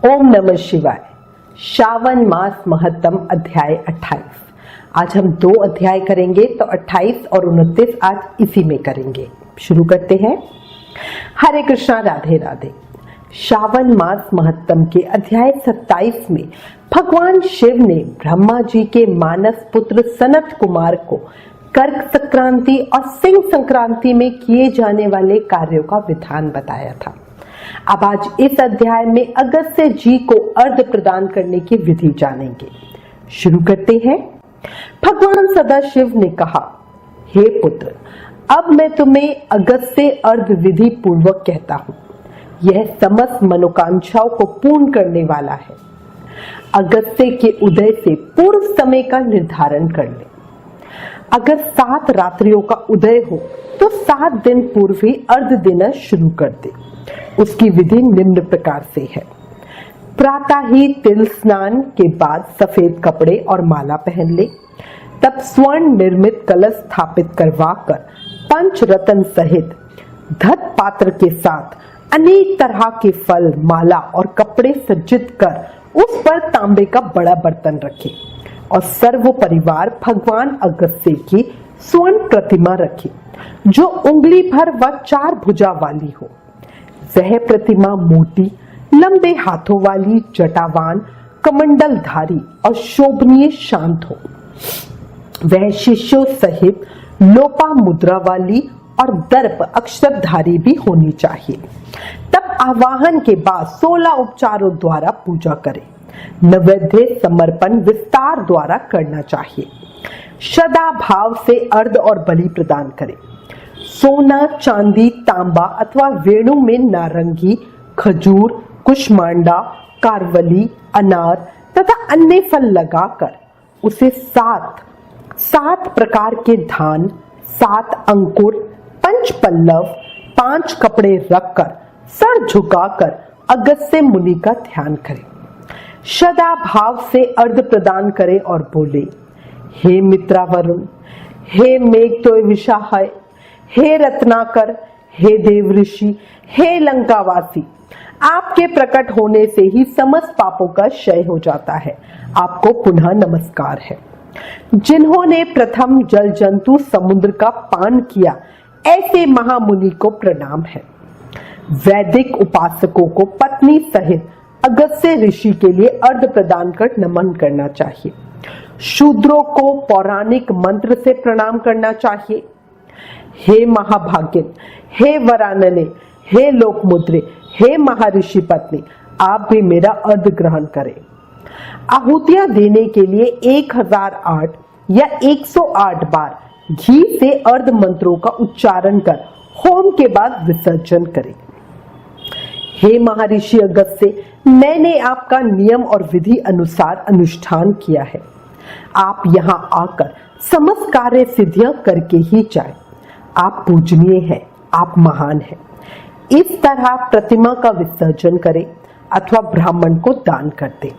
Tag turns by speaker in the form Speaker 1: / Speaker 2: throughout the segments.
Speaker 1: ओम नमः शिवाय। श्रावण मास महत्तम अध्याय 28। आज हम 2 अध्याय करेंगे, तो 28 और 29 आज इसी में करेंगे। शुरू करते हैं। हरे कृष्णा, राधे राधे। श्रावण मास महत्तम के अध्याय 27 में भगवान शिव ने ब्रह्मा जी के मानस पुत्र सनत कुमार को कर्क संक्रांति और सिंह संक्रांति में किए जाने वाले कार्यों का विधान बताया था। अब आज इस अध्याय में अगस्त्य जी को अर्घ्य प्रदान करने की विधि जानेंगे। शुरू करते हैं। भगवान सदाशिव ने कहा, हे पुत्र, अब मैं तुम्हें अगस्त्य अर्घ्य विधि पूर्वक कहता हूँ। यह समस्त मनोकांक्षाओं को पूर्ण करने वाला है। अगस्त्य के उदय से पूर्व समय का निर्धारण कर ले। अगर 7 रात्रियों का उदय हो तो 7 दिन पूर्व ही अर्घ्य देना शुरू कर दे। उसकी विधि निम्न प्रकार से है। प्रातः ही तिल स्नान के बाद सफेद कपड़े और माला पहन ले। तब स्वर्ण निर्मित कलश स्थापित करवाकर पंचरत्न सहित धत पात्र के साथ अनेक तरह के फल, माला और कपड़े सज्जित कर उस पर तांबे का बड़ा बर्तन रखे और सर्व परिवार भगवान अगस्त्य की स्वर्ण प्रतिमा रखे, जो उंगली भर व 4 भुजा वाली हो। वह प्रतिमा मोटी, लंबे हाथों वाली, जटावान, कमंडलधारी और शोभनीय शांत हो। वह शिष्यों सहित लोपा मुद्रा वाली और दर्प अक्षरधारी भी होनी चाहिए। तब आवाहन के बाद 16 उपचारों द्वारा पूजा करे। नैवेद्य समर्पण विस्तार द्वारा करना चाहिए। सदा भाव से अर्घ्य और बलि प्रदान करे। सोना, चांदी, तांबा अथवा वेणु में नारंगी, खजूर, कुष्मांडा, कारवली, अनार तथा अन्य फल लगाकर उसे 7 प्रकार के धान, 7 अंकुर, 5 पल्लव, 5 कपड़े रखकर सर झुकाकर अगस्त्य मुनि का ध्यान करे। सदा भाव से अर्घ्य प्रदान करे और बोले, हे मित्रावरुण, हे मेघतोय विशाहय, हे रत्नाकर, हे देव ऋषि, हे लंकावासी, आपके प्रकट होने से ही समस्त पापों का क्षय हो जाता है। आपको पुनः नमस्कार है। जिन्होंने प्रथम जल जंतु समुद्र का पान किया, ऐसे महामुनि को प्रणाम है। वैदिक उपासकों को पत्नी सहित अगस्त्य ऋषि के लिए अर्घ्य प्रदान कर नमन करना चाहिए। शूद्रों को पौराणिक मंत्र से प्रणाम करना चाहिए। हे महाभाग्यन, हे वरानने, हे लोकमुद्रे, हे महर्षि पत्नी, आप भी मेरा अर्घ्य ग्रहण करें। आहुतियां देने के लिए 1008 या 108 बार घी से अर्घ्य मंत्रों का उच्चारण कर होम के बाद विसर्जन करें। हे महर्षि अगस्त्य, मैंने आपका नियम और विधि अनुसार अनुष्ठान किया है। आप यहाँ आकर समस्त कार्य सिद्धियां करके ही जाएं। आप पूजनीय हैं, आप महान हैं। इस तरह प्रतिमा का विसर्जन करें अथवा ब्राह्मण को दान कर दें।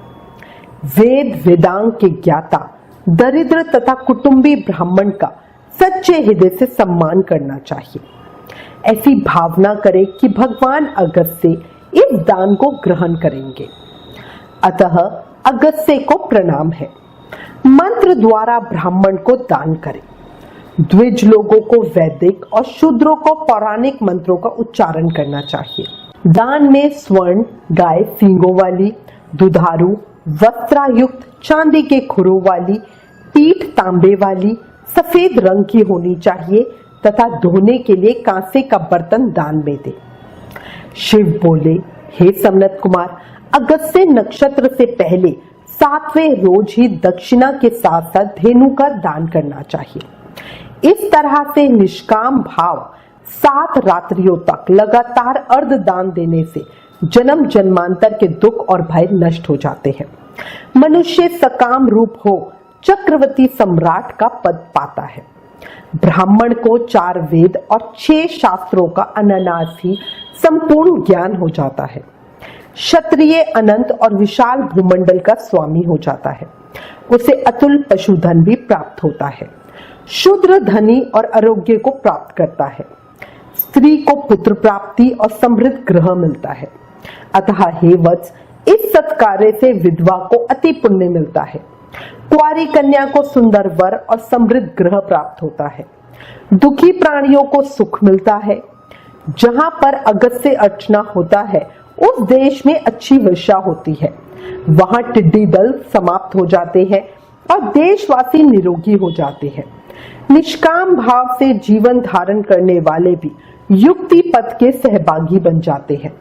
Speaker 1: वेद वेदांग के ज्ञाता, दरिद्र तथा कुटुंबी ब्राह्मण का सच्चे हृदय से सम्मान करना चाहिए। ऐसी भावना करें कि भगवान अगस्त्य इस दान को ग्रहण करेंगे। अतः अगस्त्य को प्रणाम है। मंत्र द्वारा ब्राह्मण को दान करें। द्विज लोगों को वैदिक और शूद्रों को पौराणिक मंत्रों का उच्चारण करना चाहिए। दान में स्वर्ण गाय सींगों वाली, दुधारू वस्त्रायुक्त चांदी के खुरों वाली, पीठ तांबे वाली, सफेद रंग की होनी चाहिए तथा धोने के लिए कांसे का बर्तन दान में दे। शिव बोले, हे सनत कुमार, अगस्त्य नक्षत्र से पहले 7वें रोज ही दक्षिणा के साथ साथ धेनु का दान करना चाहिए। इस तरह से निष्काम भाव 7 रात्रियों तक लगातार अर्घ्य दान देने से जन्म जन्मांतर के दुख और भय नष्ट हो जाते हैं। मनुष्य सकाम रूप हो चक्रवर्ती सम्राट का पद पाता है। ब्राह्मण को 4 वेद और 6 शास्त्रों का अनायास ही संपूर्ण ज्ञान हो जाता है। क्षत्रिय अनंत और विशाल भूमंडल का स्वामी हो जाता है। उसे अतुल पशुधन भी प्राप्त होता है। शूद्र धनी और आरोग्य को प्राप्त करता है। स्त्री को पुत्र प्राप्ति और समृद्ध ग्रह मिलता है। अतः हे वत्स, इस सत्कार्य से विधवा को अति पुण्य मिलता है। कुंवारी कन्या को सुंदर वर और समृद्ध ग्रह प्राप्त होता है। दुखी प्राणियों को सुख मिलता है। जहां पर अगस्त्य अर्चना होता है उस देश में अच्छी वर्षा होती है। वहां टिड्डी दल समाप्त हो जाते हैं और देशवासी निरोगी हो जाते हैं। निष्काम भाव से जीवन धारण करने वाले भी युक्ति पथ के सहभागी बन जाते हैं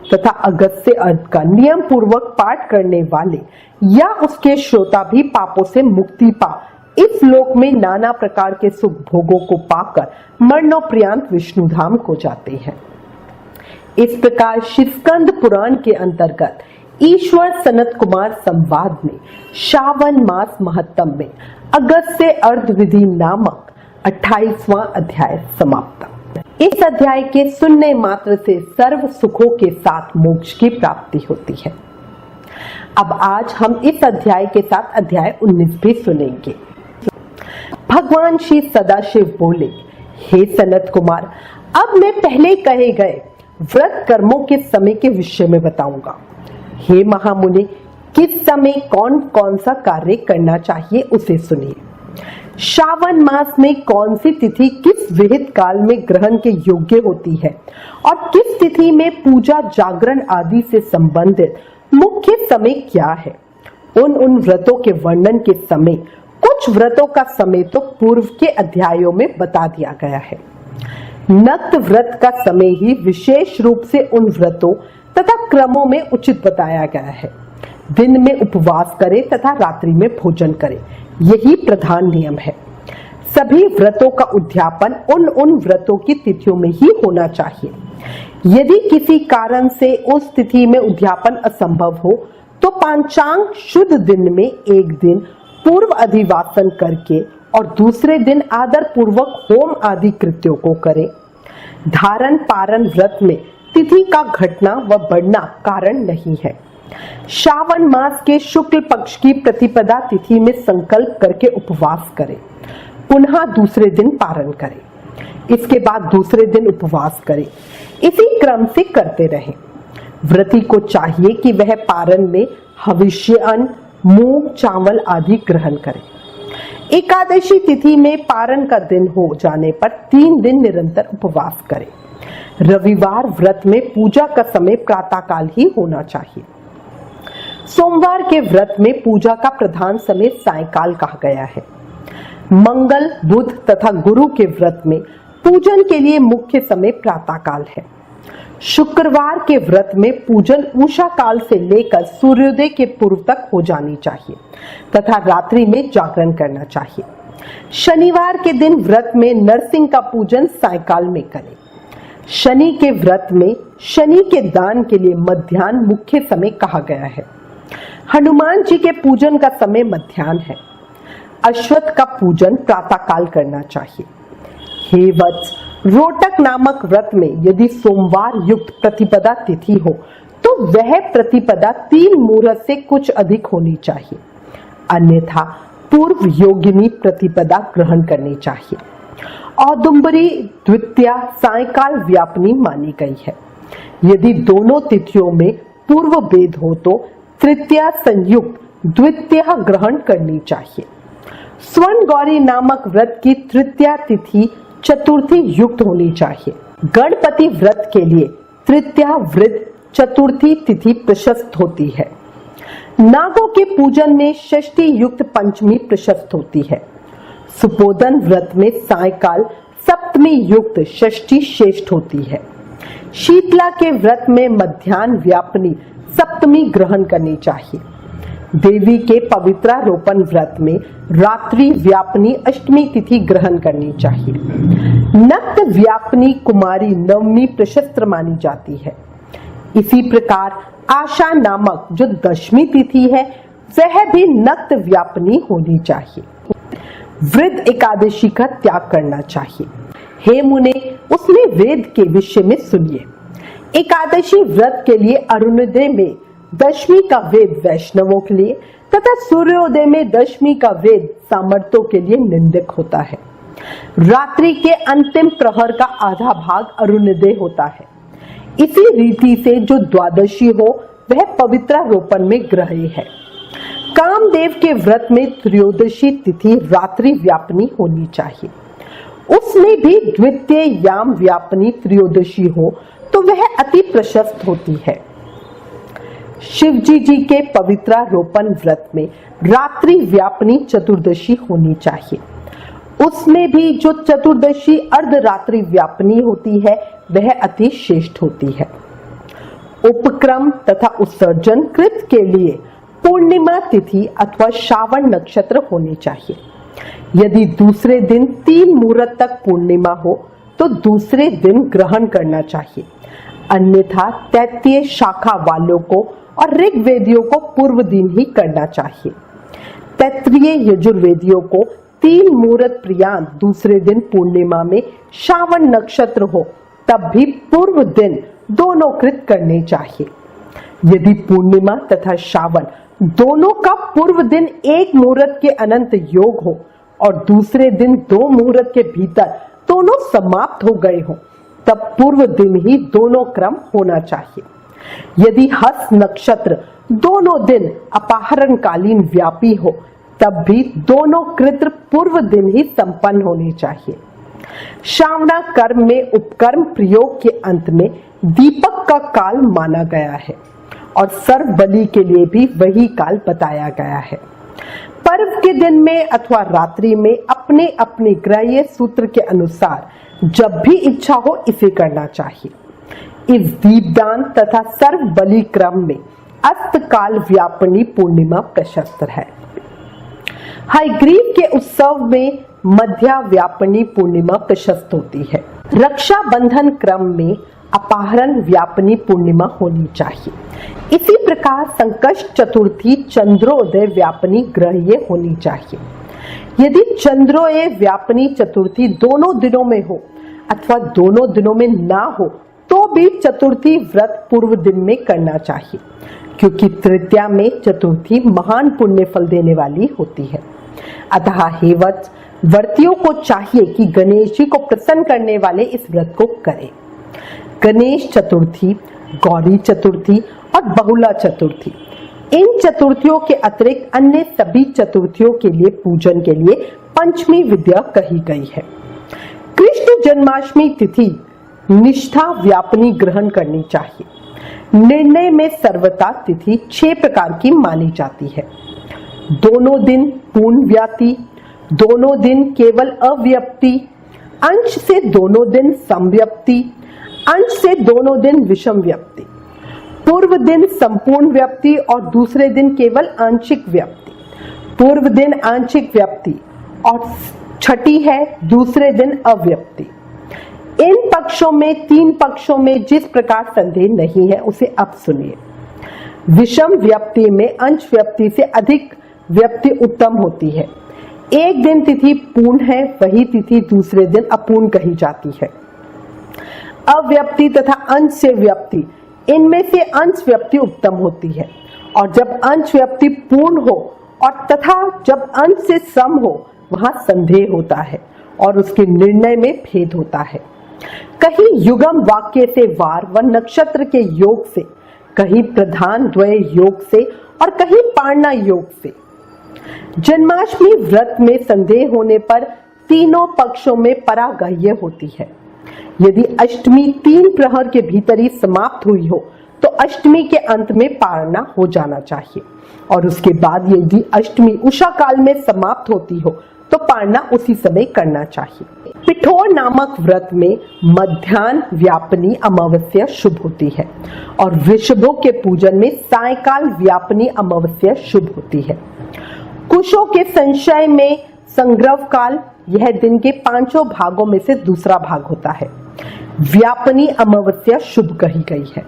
Speaker 1: तथा अगस्त्य अर्थ का नियम पूर्वक पाठ करने वाले या उसके श्रोता भी पापों से मुक्ति पा इस लोक में नाना प्रकार के सुख भोगों को पाकर मरणोपरांत विष्णुधाम को जाते हैं। इस प्रकार शिवस्कंद पुराण के अंतर्गत ईश्वर सनत कुमार संवाद में श्रावण मास महत्तम में अगस्त्य अर्ध विधि नामक 28वां अध्याय समाप्त। इस अध्याय के सुनने मात्र से सर्व सुखों के साथ मोक्ष की प्राप्ति होती है। अब आज हम इस अध्याय के साथ अध्याय 19 भी सुनेंगे। भगवान श्री सदाशिव बोले, हे सनत कुमार, अब मैं पहले कहे गए व्रत कर्मों के समय के विषय में बताऊंगा। हे महामुनि, किस समय कौन कौन सा कार्य करना चाहिए उसे सुनिए। श्रावण मास में कौन सी तिथि किस विहित काल में ग्रहण के योग्य होती है और किस तिथि में पूजा जागरण आदि से संबंधित मुख्य समय क्या है, उन व्रतों के वर्णन के समय कुछ व्रतों का समय तो पूर्व के अध्यायों में बता दिया गया है। नक्त व्रत का समय ही विशेष रूप से उन व्रतों तथा क्रमों में उचित बताया गया है। दिन में उपवास करें तथा रात्रि में भोजन करें, यही प्रधान नियम है। सभी व्रतों का उद्यापन उन व्रतों की तिथियों में ही होना चाहिए। यदि किसी कारण से उस तिथि में उद्यापन असंभव हो तो पांचांग शुद्ध दिन में एक दिन पूर्व अधिवासन करके और दूसरे दिन आदर पूर्वक होम आदि कृत्यों को करें। धारण पारण व्रत में तिथि का घटना व बढ़ना कारण नहीं है। श्रावण मास के शुक्ल पक्ष की प्रतिपदा तिथि में संकल्प करके उपवास करें, पुनः दूसरे दिन पारण करें, इसके बाद दूसरे दिन उपवास करें। इसी क्रम से करते रहें। व्रती को चाहिए कि वह पारण में हविष्य अन्न, मूंग, चावल आदि ग्रहण करे। एकादशी तिथि में पारण का दिन हो जाने पर 3 दिन निरंतर उपवास करें। रविवार व्रत में पूजा का समय प्रातःकाल ही होना चाहिए। सोमवार के व्रत में पूजा का प्रधान समय सायंकाल कहा गया है। मंगल, बुध तथा गुरु के व्रत में पूजन के लिए मुख्य समय प्रातःकाल है। शुक्रवार के व्रत में पूजन उषा काल से लेकर सूर्योदय के पूर्व तक हो जानी चाहिए तथा रात्रि में जागरण करना चाहिए। शनिवार के दिन व्रत में नरसिंह का पूजन सायंकाल में करें। शनि के व्रत में शनि के दान के लिए मध्याह्न मुख्य समय कहा गया है। हनुमान जी के पूजन का समय मध्याह्न है। अश्वत्थ का पूजन प्रातःकाल करना चाहिए। हे वत्स, रोटक नामक व्रत में यदि सोमवार युक्त प्रतिपदा तिथि हो तो वह प्रतिपदा 3 मुहूर्त से कुछ अधिक होनी चाहिए, अन्यथा पूर्व योगिनी प्रतिपदा ग्रहण करनी चाहिए। औदुंबरी द्वितीया सायंकाल व्यापनी मानी गई है। यदि दोनों तिथियों में पूर्व भेद हो तो तृतीया संयुक्त द्वितीया ग्रहण करनी चाहिए। स्वर्ण गौरी नामक व्रत की तृतीया तिथि चतुर्थी युक्त होनी चाहिए। गणपति व्रत के लिए तृतीया व्रत चतुर्थी तिथि प्रशस्त होती है। नागों के पूजन में षष्ठी युक्त पंचमी प्रशस्त होती है। सुपोदन व्रत में सायंकाल सप्तमी युक्त षष्ठी श्रेष्ठ होती है। शीतला के व्रत में मध्याह्न व्यापनी सप्तमी ग्रहण करनी चाहिए। देवी के पवित्रारोपण व्रत में रात्रि व्यापनी अष्टमी तिथि ग्रहण करनी चाहिए। नक्त व्यापनी कुमारी नवमी प्रशस्त मानी जाती है। इसी प्रकार आशा नामक जो दशमी तिथि है वह भी नक्त व्यापनी होनी चाहिए। वृद्ध एकादशी का त्याग करना चाहिए। हे मुने, उसमें वेद के विषय में सुनिए। एकादशी व्रत के लिए अरुणोदय में दशमी का वेद वैष्णवों के लिए तथा सूर्योदय में दशमी का वेद सामर्थ्यों के लिए निंदक होता है। रात्रि के अंतिम प्रहर का आधा भाग अरुणोदय होता है। इसी रीति से जो द्वादशी हो वह पवित्रारोपण में ग्रह्य है। कामदेव के व्रत में त्रयोदशी तिथि रात्रि व्यापनी होनी चाहिए। उसमें भी द्वितीय याम व्यापनी त्रयोदशी हो तो वह अति प्रशस्त होती है। शिवजी जी के पवित्रारोपण व्रत में रात्रि व्यापनी चतुर्दशी होनी चाहिए। उसमें भी जो चतुर्दशी अर्धरात्रि व्यापनी होती है वह अति श्रेष्ठ होती है। उपक्रम तथा उत्सर्जन कृत के लिए पूर्णिमा तिथि अथवा श्रावण नक्षत्र होनी चाहिए। यदि दूसरे दिन 3 मुहूर्त तक पूर्णिमा हो तो दूसरे दिन ग्रहण करना चाहिए, अन्यथा तैतीय शाखा वालों को और ऋग्वेदियों को पूर्व दिन ही करना चाहिए। तैत्तिरीय यजुर्वेदियों को 3 मुहूर्त प्रयाण दूसरे दिन पूर्णिमा में श्रावण नक्षत्र हो तब भी पूर्व दिन दोनों कृत करने चाहिए। यदि पूर्णिमा तथा श्रावण दोनों का पूर्व दिन 1 मुहूर्त के अनंत योग हो और दूसरे दिन 2 मुहूर्त के भीतर दोनों समाप्त हो गए हो तब पूर्व दिन ही दोनों क्रम होना चाहिए। यदि हस्त नक्षत्र दोनों दिन अपहरणकालीन व्यापी हो तब भी दोनों कृत पूर्व दिन ही संपन्न होने चाहिए। श्रावणा कर्म में उपकर्म प्रयोग के अंत में दीपक का काल माना गया है और सर्व बलि के लिए भी वही काल बताया गया है। पर्व के दिन में अथवा रात्रि में अपने अपने ग्रह सूत्र के अनुसार जब भी इच्छा हो इसे करना चाहिए। इस दीपदान तथा सर्व बलि क्रम में अस्त काल व्यापनी पूर्णिमा प्रशस्त है। हयग्रीव के उत्सव में मध्या व्यापनी पूर्णिमा प्रशस्त होती है। रक्षाबंधन क्रम में अपहरण व्यापनी पूर्णिमा होनी चाहिए। इसी प्रकार संकष्ट चतुर्थी चंद्रोदय व्यापनी ग्रह्य होनी चाहिए। यदि चंद्रोदय व्यापनी चतुर्थी दोनों दिनों में हो अथवा दोनों दिनों में ना हो तो भी चतुर्थी व्रत पूर्व दिन में करना चाहिए, क्योंकि तृतीया में चतुर्थी महान पुण्य फल देने वाली होती है। अतः हे वत्स, व्रतियों को चाहिए कि गणेश जी को प्रसन्न करने वाले इस व्रत को करें। गणेश चतुर्थी, गौरी चतुर्थी और बहुला चतुर्थी, इन चतुर्थियों के अतिरिक्त अन्य सभी चतुर्थियों के लिए पूजन के लिए पंचमी विद्या कही गई है। कृष्ण जन्माष्टमी तिथि निष्ठा व्यापनी ग्रहण करनी चाहिए। निर्णय में सर्वथा तिथि 6 प्रकार की मानी जाती है। दोनों दिन पूर्ण व्याप्ति, दोनों दिन केवल अव्यक्ति, अंश से दोनों दिन समव्यक्ति, अंश से दोनों दिन विषम व्यक्ति, पूर्व दिन संपूर्ण व्यक्ति और दूसरे दिन केवल आंशिक व्यक्ति, पूर्व दिन आंशिक व्यक्ति और छठी है दूसरे दिन अव्यक्ति। इन पक्षों में 3 पक्षों में जिस प्रकार संदेह नहीं है उसे अब सुनिए। विषम व्यक्ति में अंश व्यक्ति से अधिक व्यक्ति उत्तम होती है। एक दिन तिथि पूर्ण है, वही तिथि दूसरे दिन अपूर्ण कही जाती है। अव्यक्ति तथा अंश से व्यक्ति, इनमें से अंश व्यक्ति उत्तम होती है, और जब अंश व्यक्ति पूर्ण हो और तथा जब अंश से सम हो वहां संदेह होता है और उसके निर्णय में भेद होता है। कहीं युगम वाक्य से वार व नक्षत्र के योग से, कहीं प्रधान द्वय योग से और कहीं पारणा योग से। जन्माष्टमी व्रत में संदेह होने पर तीनों पक्षों में परागह्य होती है। यदि अष्टमी 3 प्रहर के भीतर ही समाप्त हुई हो तो अष्टमी के अंत में पारणा हो जाना चाहिए, और उसके बाद यदि अष्टमी उषा काल में समाप्त होती हो तो पारणा उसी समय करना चाहिए। पिठोर नामक व्रत में मध्याह्न व्यापनी अमावस्या शुभ होती है और वृषभों के पूजन में सायकाल व्यापनी अमावस्या शुभ होती है। कुशों के संशय में संग्रह काल, यह दिन के 5 भागों में से दूसरा भाग होता है, व्यापनी अमावस्या शुभ कही गई है।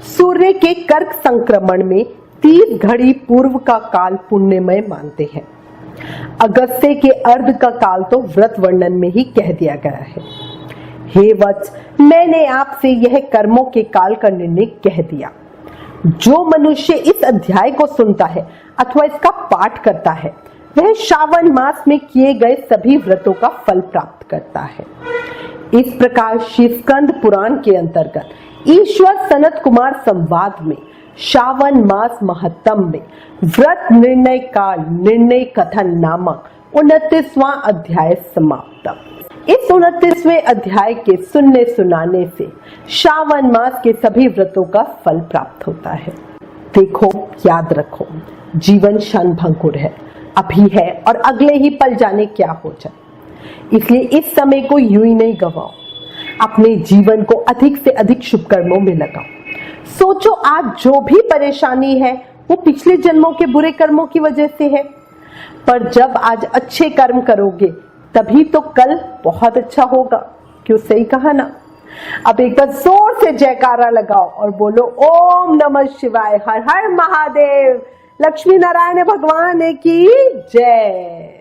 Speaker 1: सूर्य के कर्क संक्रमण में 30 घड़ी पूर्व का काल पुण्यमय मानते हैं। अगस्त्य के अर्ध का काल तो व्रत वर्णन में ही कह दिया गया है। हे वत्स, मैंने आपसे यह कर्मों के काल का निर्णय कह दिया। जो मनुष्य इस अध्याय को सुनता है अथवा इसका पाठ करता है वह श्रावण मास में किए गए सभी व्रतों का फल प्राप्त करता है। इस प्रकार श्री स्कंद पुराण के अंतर्गत ईश्वर सनत कुमार संवाद में श्रावण मास महत्तम में व्रत निर्णय काल निर्णय कथन नामक 29वां अध्याय समाप्त। इस 29वें अध्याय के सुनने सुनाने से श्रावण मास के सभी व्रतों का फल प्राप्त होता है। देखो, याद रखो, जीवन क्षणभंगुर है, अभी है और अगले ही पल जाने क्या हो जाए। इसलिए इस समय को यूं ही नहीं गवाओ, अपने जीवन को अधिक से अधिक शुभ कर्मों में लगाओ। सोचो, आज जो भी परेशानी है वो पिछले जन्मों के बुरे कर्मों की वजह से है, पर जब आज अच्छे कर्म करोगे तभी तो कल बहुत अच्छा होगा। क्यों, सही कहा ना? अब एक बार जोर से जयकारा लगाओ और बोलो ओम नमः शिवाय, हर हर महादेव, लक्ष्मी नारायण भगवान की जय।